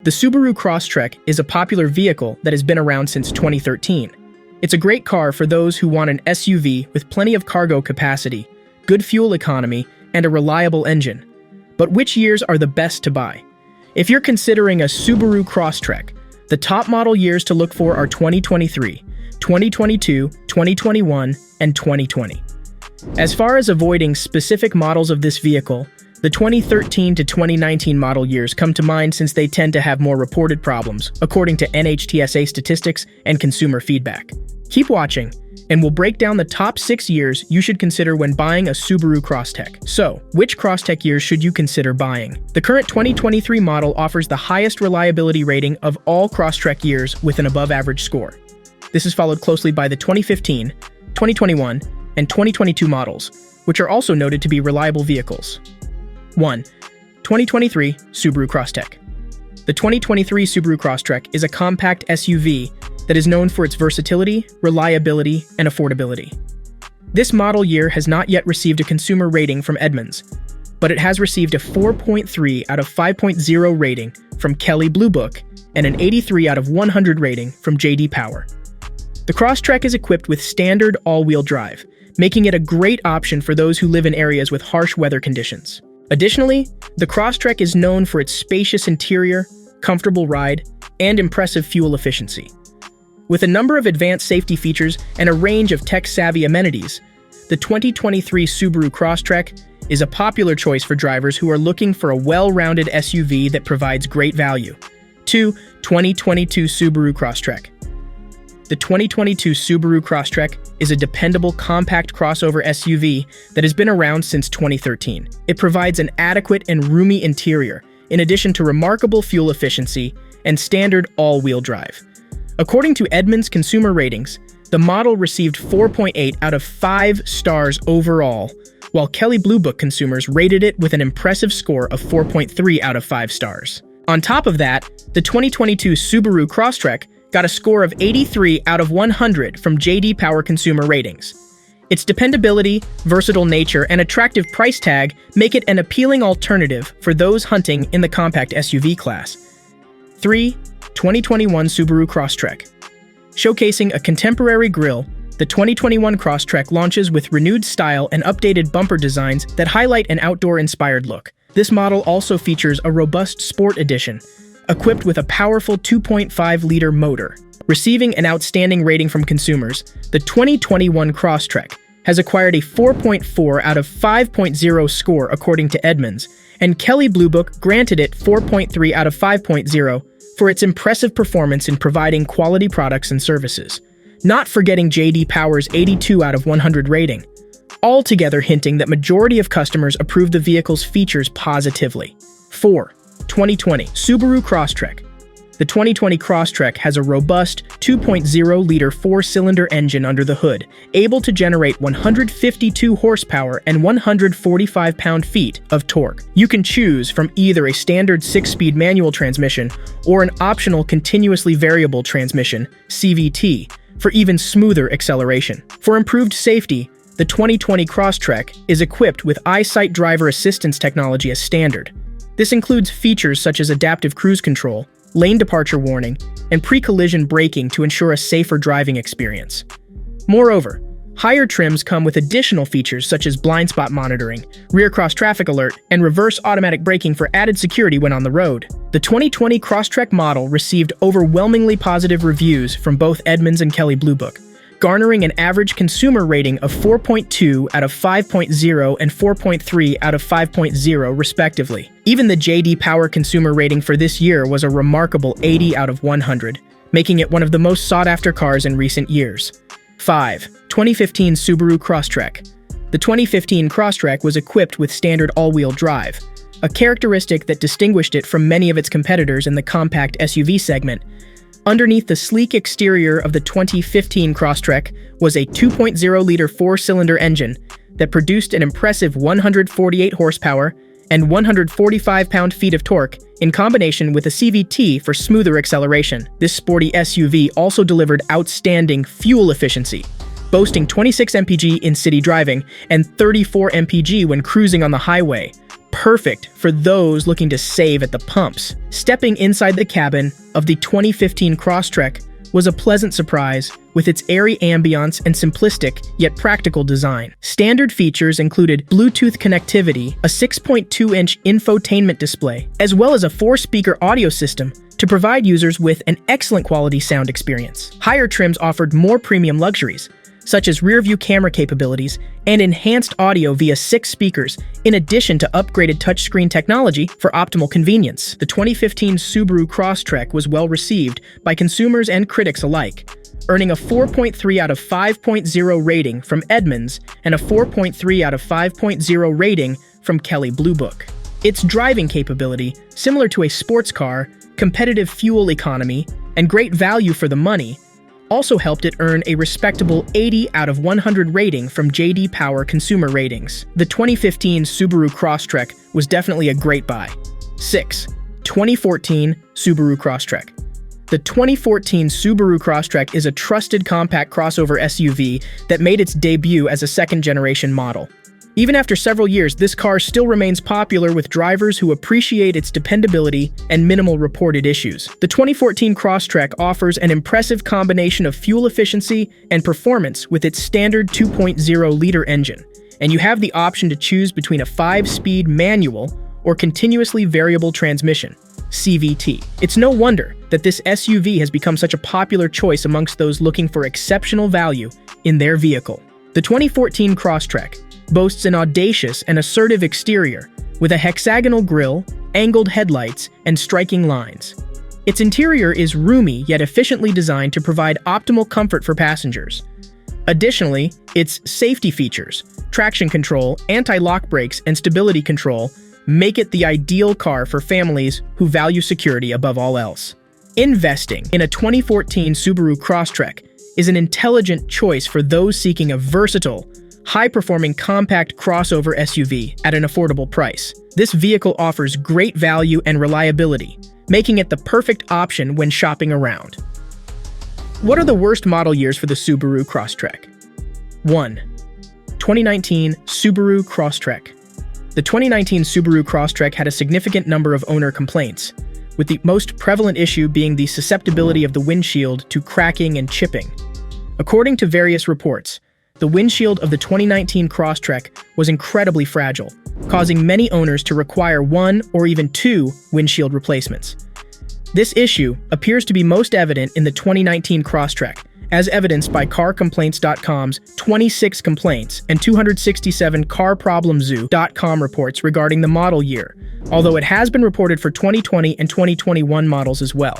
The Subaru Crosstrek is a popular vehicle that has been around since 2013. It's a great car for those who want an SUV with plenty of cargo capacity, good fuel economy, and a reliable engine. But which years are the best to buy? If you're considering a Subaru Crosstrek, the top model years to look for are 2023, 2022, 2021, and 2020. As far as avoiding specific models of this vehicle, the 2013 to 2019 model years come to mind since they tend to have more reported problems, according to NHTSA statistics and consumer feedback. Keep watching, and we'll break down the top 6 years you should consider when buying a Subaru Crosstrek. So, which Crosstrek years should you consider buying? The current 2023 model offers the highest reliability rating of all Crosstrek years with an above-average score. This is followed closely by the 2015, 2021, and 2022 models, which are also noted to be reliable vehicles. 1. 2023 Subaru Crosstrek. The 2023 Subaru Crosstrek is a compact SUV that is known for its versatility, reliability, and affordability. This model year has not yet received a consumer rating from Edmunds, but it has received a 4.3 out of 5.0 rating from Kelley Blue Book and an 83 out of 100 rating from J.D. Power. The Crosstrek is equipped with standard all-wheel drive, making it a great option for those who live in areas with harsh weather conditions. Additionally, the Crosstrek is known for its spacious interior, comfortable ride, and impressive fuel efficiency. With a number of advanced safety features and a range of tech-savvy amenities, the 2023 Subaru Crosstrek is a popular choice for drivers who are looking for a well-rounded SUV that provides great value. 2. 2022 Subaru Crosstrek. The 2022 Subaru Crosstrek is a dependable compact crossover SUV that has been around since 2013. It provides an adequate and roomy interior, in addition to remarkable fuel efficiency and standard all-wheel drive. According to Edmunds consumer ratings, the model received 4.8 out of 5 stars overall, while Kelley Blue Book consumers rated it with an impressive score of 4.3 out of 5 stars. On top of that, the 2022 Subaru Crosstrek got a score of 83 out of 100 from J.D. Power consumer ratings. Its dependability, versatile nature, and attractive price tag make it an appealing alternative for those hunting in the compact SUV class. 3. 2021 Subaru Crosstrek. Showcasing a contemporary grille, the 2021 Crosstrek launches with renewed style and updated bumper designs that highlight an outdoor-inspired look. This model also features a robust Sport Edition, equipped with a powerful 2.5-liter motor. Receiving an outstanding rating from consumers, the 2021 Crosstrek has acquired a 4.4 out of 5.0 score according to Edmunds, and Kelley Blue Book granted it 4.3 out of 5.0 for its impressive performance in providing quality products and services. Not forgetting J.D. Power's 82 out of 100 rating, altogether hinting that majority of customers approve the vehicle's features positively. 4. 2020 Subaru Crosstrek. The 2020 Crosstrek has a robust 2.0-liter 4-cylinder engine under the hood, able to generate 152 horsepower and 145 pound-feet of torque. You can choose from either a standard 6-speed manual transmission or an optional continuously variable transmission, CVT, for even smoother acceleration. For improved safety, the 2020 Crosstrek is equipped with EyeSight driver assistance technology as standard. This includes features such as adaptive cruise control, lane departure warning, and pre-collision braking to ensure a safer driving experience. Moreover, higher trims come with additional features such as blind spot monitoring, rear cross traffic alert, and reverse automatic braking for added security when on the road. The 2020 Crosstrek model received overwhelmingly positive reviews from both Edmunds and Kelley Blue Book, garnering an average consumer rating of 4.2 out of 5.0 and 4.3 out of 5.0 respectively. Even the J.D. Power consumer rating for this year was a remarkable 80 out of 100, making it one of the most sought-after cars in recent years. 5. 2015 Subaru Crosstrek. The 2015 Crosstrek was equipped with standard all-wheel drive, a characteristic that distinguished it from many of its competitors in the compact SUV segment. Underneath the sleek exterior of the 2015 Crosstrek was a 2.0-liter 4-cylinder engine that produced an impressive 148 horsepower and 145 pound-feet of torque in combination with a CVT for smoother acceleration. This sporty SUV also delivered outstanding fuel efficiency, boasting 26 mpg in city driving and 34 mpg when cruising on the highway, perfect for those looking to save at the pumps. Stepping inside the cabin of the 2015 Crosstrek was a pleasant surprise with its airy ambiance and simplistic yet practical design. Standard features included Bluetooth connectivity, a 6.2-inch infotainment display, as well as a 4-speaker audio system to provide users with an excellent quality sound experience. Higher trims offered more premium luxuries, such as rear-view camera capabilities and enhanced audio via 6 speakers, in addition to upgraded touchscreen technology for optimal convenience. The 2015 Subaru Crosstrek was well received by consumers and critics alike, earning a 4.3 out of 5.0 rating from Edmunds and a 4.3 out of 5.0 rating from Kelley Blue Book. Its driving capability, similar to a sports car, competitive fuel economy, and great value for the money, also helped it earn a respectable 80 out of 100 rating from J.D. Power Consumer Ratings. The 2015 Subaru Crosstrek was definitely a great buy. 6. 2014 Subaru Crosstrek. The 2014 Subaru Crosstrek is a trusted compact crossover SUV that made its debut as a second-generation model. Even after several years, this car still remains popular with drivers who appreciate its dependability and minimal reported issues. The 2014 Crosstrek offers an impressive combination of fuel efficiency and performance with its standard 2.0-liter engine, and you have the option to choose between a 5-speed manual or continuously variable transmission, CVT. It's no wonder that this SUV has become such a popular choice amongst those looking for exceptional value in their vehicle. The 2014 Crosstrek boasts an audacious and assertive exterior with a hexagonal grille, angled headlights, and striking lines. Its interior is roomy yet efficiently designed to provide optimal comfort for passengers. Additionally, its safety features, traction control, anti-lock brakes, and stability control make it the ideal car for families who value security above all else. Investing in a 2014 Subaru Crosstrek is an intelligent choice for those seeking a versatile, high-performing compact crossover SUV at an affordable price. This vehicle offers great value and reliability, making it the perfect option when shopping around. What are the worst model years for the Subaru Crosstrek? 1. 2019 Subaru Crosstrek. The 2019 Subaru Crosstrek had a significant number of owner complaints, with the most prevalent issue being the susceptibility of the windshield to cracking and chipping. According to various reports, the windshield of the 2019 Crosstrek was incredibly fragile, causing many owners to require 1 or even 2 windshield replacements. This issue appears to be most evident in the 2019 Crosstrek, as evidenced by CarComplaints.com's 26 complaints and 267 CarProblemZoo.com reports regarding the model year, although it has been reported for 2020 and 2021 models as well.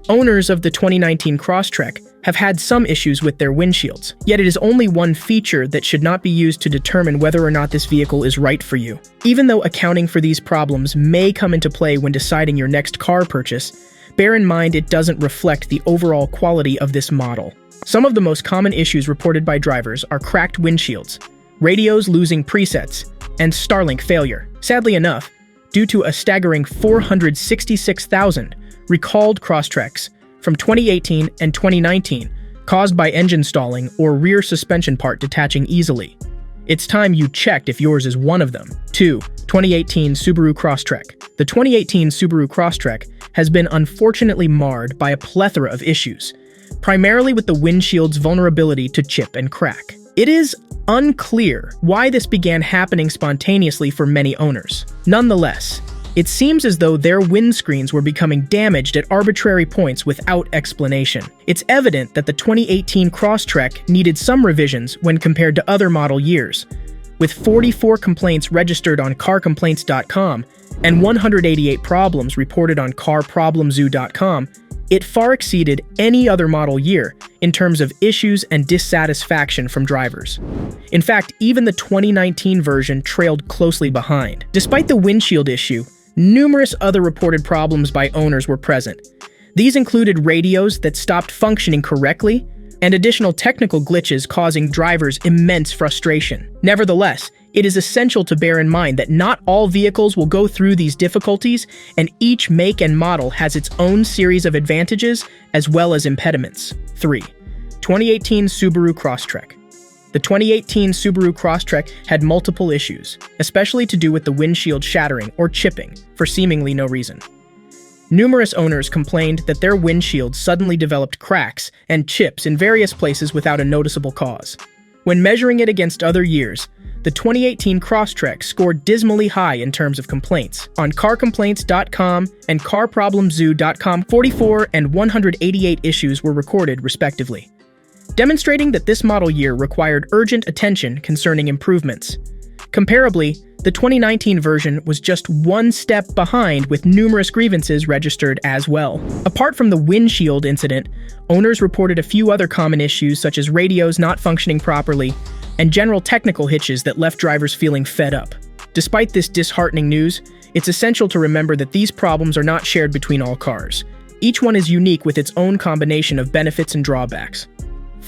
Owners of the 2019 Crosstrek have had some issues with their windshields, yet it is only one feature that should not be used to determine whether or not this vehicle is right for you. Even though accounting for these problems may come into play when deciding your next car purchase, bear in mind it doesn't reflect the overall quality of this model. Some of the most common issues reported by drivers are cracked windshields, radios losing presets, and Starlink failure. Sadly enough, due to a staggering 466,000 recalled Crosstreks from 2018 and 2019 caused by engine stalling or rear suspension part detaching easily, it's time you checked if yours is one of them. 2. 2018 Subaru Crosstrek. The 2018 Subaru Crosstrek has been unfortunately marred by a plethora of issues, primarily with the windshield's vulnerability to chip and crack. It is unclear why this began happening spontaneously for many owners. Nonetheless, it seems as though their windscreens were becoming damaged at arbitrary points without explanation. It's evident that the 2018 Crosstrek needed some revisions when compared to other model years. With 44 complaints registered on CarComplaints.com and 188 problems reported on CarProblemZoo.com, it far exceeded any other model year in terms of issues and dissatisfaction from drivers. In fact, even the 2019 version trailed closely behind. Despite the windshield issue, numerous other reported problems by owners were present. These included radios that stopped functioning correctly and additional technical glitches causing drivers immense frustration. Nevertheless, it is essential to bear in mind that not all vehicles will go through these difficulties, and each make and model has its own series of advantages as well as impediments. 3. 2018 Subaru Crosstrek. The 2018 Subaru Crosstrek had multiple issues, especially to do with the windshield shattering or chipping, for seemingly no reason. Numerous owners complained that their windshield suddenly developed cracks and chips in various places without a noticeable cause. When measuring it against other years, the 2018 Crosstrek scored dismally high in terms of complaints. On carcomplaints.com and carproblemzoo.com, 44 and 188 issues were recorded, respectively, demonstrating that this model year required urgent attention concerning improvements. Comparably, the 2019 version was just one step behind, with numerous grievances registered as well. Apart from the windshield incident, owners reported a few other common issues such as radios not functioning properly and general technical hitches that left drivers feeling fed up. Despite this disheartening news, it's essential to remember that these problems are not shared between all cars. Each one is unique with its own combination of benefits and drawbacks.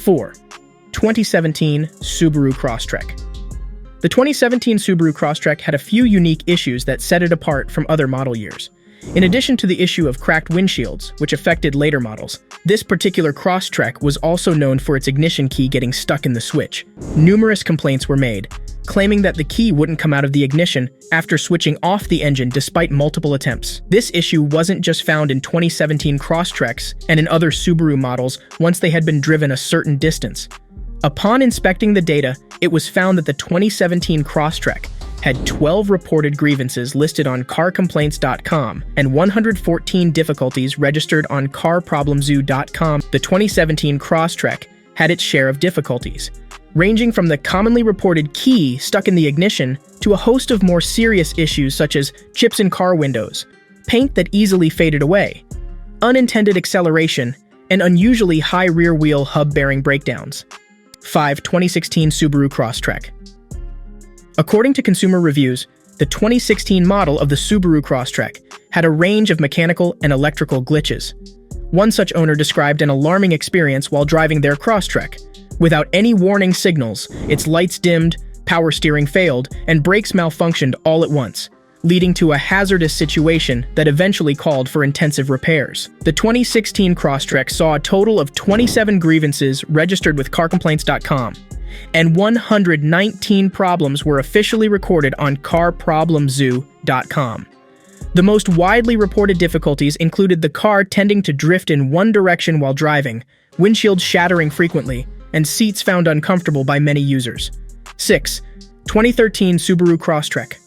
4. 2017 Subaru Crosstrek. The 2017 Subaru Crosstrek had a few unique issues that set it apart from other model years. In addition to the issue of cracked windshields, which affected later models, this particular Crosstrek was also known for its ignition key getting stuck in the switch. Numerous complaints were made, claiming that the key wouldn't come out of the ignition after switching off the engine despite multiple attempts. This issue wasn't just found in 2017 Crosstreks and in other Subaru models once they had been driven a certain distance. Upon inspecting the data, it was found that the 2017 Crosstrek had 12 reported grievances listed on carcomplaints.com and 114 difficulties registered on carproblemzoo.com. The 2017 Crosstrek had its share of difficulties, ranging from the commonly reported key stuck in the ignition to a host of more serious issues such as chips in car windows, paint that easily faded away, unintended acceleration, and unusually high rear wheel hub bearing breakdowns. 5. 2016 Subaru Crosstrek. According to consumer reviews, the 2016 model of the Subaru Crosstrek had a range of mechanical and electrical glitches. One such owner described an alarming experience while driving their Crosstrek. Without any warning signals, its lights dimmed, power steering failed, and brakes malfunctioned all at once, leading to a hazardous situation that eventually called for intensive repairs. The 2016 Crosstrek saw a total of 27 grievances registered with carcomplaints.com, and 119 problems were officially recorded on carproblemzoo.com. The most widely reported difficulties included the car tending to drift in one direction while driving, windshields shattering frequently, and seats found uncomfortable by many users. 6. 2013 Subaru Crosstrek.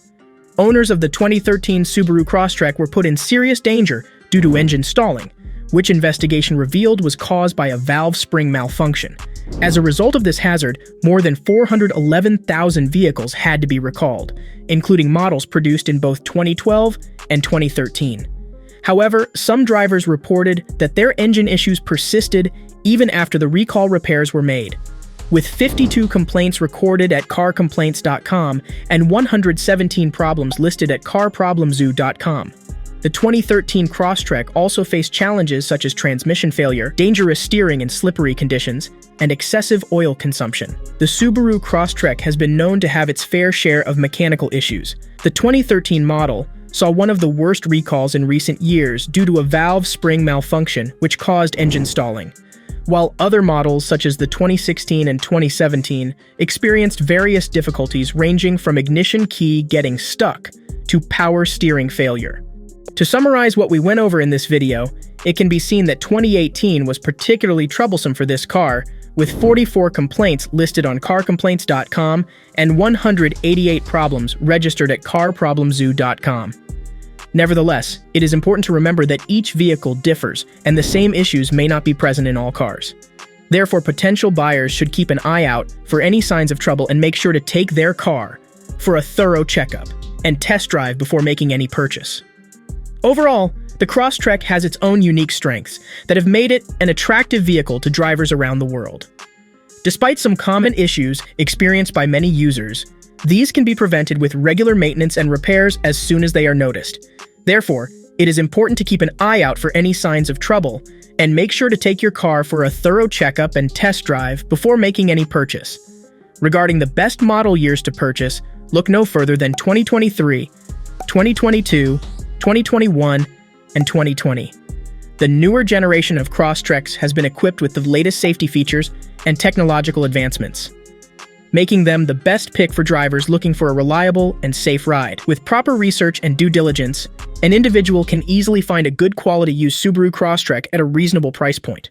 Owners of the 2013 Subaru Crosstrek were put in serious danger due to engine stalling, which investigation revealed was caused by a valve spring malfunction. As a result of this hazard, more than 411,000 vehicles had to be recalled, including models produced in both 2012 and 2013. However, some drivers reported that their engine issues persisted even after the recall repairs were made. With 52 complaints recorded at carcomplaints.com and 117 problems listed at carproblemzoo.com. The 2013 Crosstrek also faced challenges such as transmission failure, dangerous steering in slippery conditions, and excessive oil consumption. The Subaru Crosstrek has been known to have its fair share of mechanical issues. The 2013 model saw one of the worst recalls in recent years due to a valve spring malfunction which caused engine stalling, while other models such as the 2016 and 2017 experienced various difficulties ranging from ignition key getting stuck to power steering failure. To summarize what we went over in this video, it can be seen that 2018 was particularly troublesome for this car, with 44 complaints listed on carcomplaints.com and 188 problems registered at carproblemzoo.com. Nevertheless, it is important to remember that each vehicle differs and the same issues may not be present in all cars. Therefore, potential buyers should keep an eye out for any signs of trouble and make sure to take their car for a thorough checkup and test drive before making any purchase. Overall, the Crosstrek has its own unique strengths that have made it an attractive vehicle to drivers around the world. Despite some common issues experienced by many users, these can be prevented with regular maintenance and repairs as soon as they are noticed. Therefore, it is important to keep an eye out for any signs of trouble and make sure to take your car for a thorough checkup and test drive before making any purchase. Regarding the best model years to purchase, look no further than 2023, 2022, 2021, and 2020. The newer generation of Crosstreks has been equipped with the latest safety features and technological advancements. making them the best pick for drivers looking for a reliable and safe ride. With proper research and due diligence, an individual can easily find a good quality used Subaru Crosstrek at a reasonable price point.